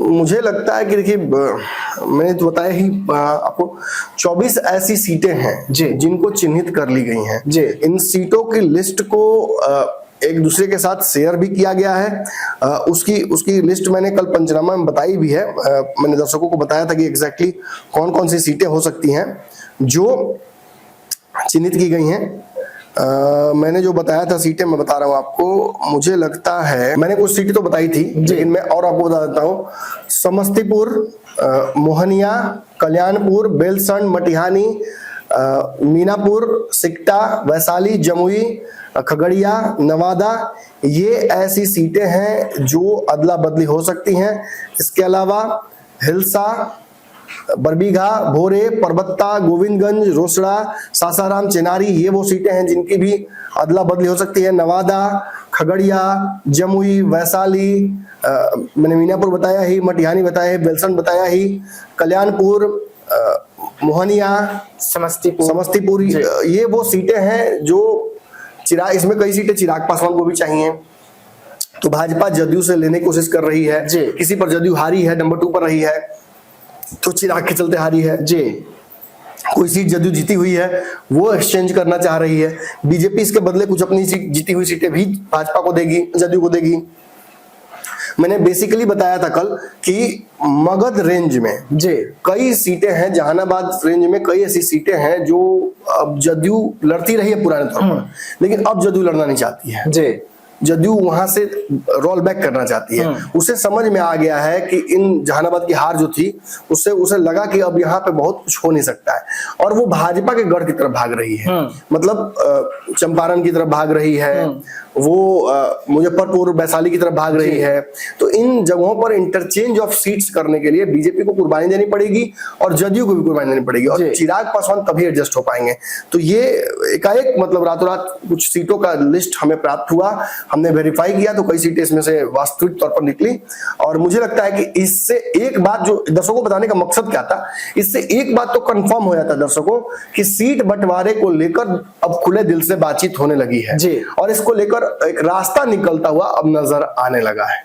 मुझे लगता है कि देखिए, मैंने तो बताया ही आपको, 24 ऐसी सीटें हैं जिनको चिन्हित कर ली गई हैं। इन सीटों की लिस्ट को एक दूसरे के साथ शेयर भी किया गया है। उसकी लिस्ट मैंने कल पंचनामा में बताई भी है। मैंने दर्शकों को बताया था कि एग्जैक्टली कौन कौन सी सीटें हो सकती हैं जो चिन्हित की गई हैं। मैंने जो बताया था सीटें, मैं बता रहा हूं आपको। मुझे लगता है मैंने कुछ सीटें तो बताई थी, लेकिन मैं और आपको बता देता हूं। समस्तीपुर, मोहनिया, कल्याणपुर, बेलसंड, मटिहानी, मीनापुर, सिकटा, वैशाली, जमुई, खगड़िया, नवादा, ये ऐसी सीटें हैं जो अदला बदली हो सकती हैं। इसके अलावा हिल्सा, बरबीघा, भोरे, परबत्ता, गोविंदगंज, रोसड़ा, सासाराम, चेनारी, ये वो सीटें हैं जिनकी भी अदला बदली हो सकती है। नवादा, खगड़िया, जमुई, वैशाली, मैंने मीनापुर बताया ही, मटिहानी बताया ही, बेलसंड बताया ही, कल्याणपुर, मोहनिया, समस्तीपुर, ये वो सीटें हैं जो चिराग, इसमें कई सीटें चिराग पासवान को भी चाहिए, तो भाजपा जदयू से लेने की कोशिश कर रही है। किसी पर जदयू हारी है, नंबर 2 पर रही है, तो चिराग के चलते हारी है। कोई सीट जदयू जीती हुई है, वो एक्सचेंज करना चाह रही है। बीजेपी इसके बदले कुछ अपनी जीती हुई सीटें भी भाजपा को देगी, जदयू को देगी। मैंने बेसिकली बताया था कल कि मगध रेंज में कई सीटें हैं, जहानाबाद रेंज में कई ऐसी सीटें हैं जो अब जदयू लड़ती रही है पुराने तौर पर, लेकिन अब जदयू लड़ना नहीं चाहती है। जदयू वहां से रोल बैक करना चाहती है। उसे समझ में आ गया है कि इन जहानाबाद की हार जो थी, उससे उसे लगा कि अब यहाँ पे बहुत कुछ हो नहीं सकता है, और वो भाजपा के गढ़ की तरफ भाग रही है। मतलब चंपारण की तरफ भाग रही है, वो मुजफ्फरपुर, वैशाली की तरफ भाग रही है। तो इन जगहों पर इंटरचेंज ऑफ सीट्स करने के लिए बीजेपी को कुर्बानी देनी पड़ेगी और जदयू को भी कुर्बानी देनी पड़ेगी, और चिराग पासवान तभी एडजस्ट हो पाएंगे। तो ये एकाएक मतलब रातों रात कुछ सीटों का लिस्ट हमें प्राप्त हुआ, हमने वेरीफाई किया, तो कई सीटें इसमें से वास्तविक तौर पर निकली। और मुझे लगता है कि इससे एक बात, जो दर्शकों को बताने का मकसद क्या था, इससे एक बात तो कंफर्म हो जाता है दर्शकों कि सीट बंटवारे को लेकर अब खुले दिल से बातचीत होने लगी है, और इसको लेकर एक रास्ता निकलता हुआ अब नजर आने लगा है।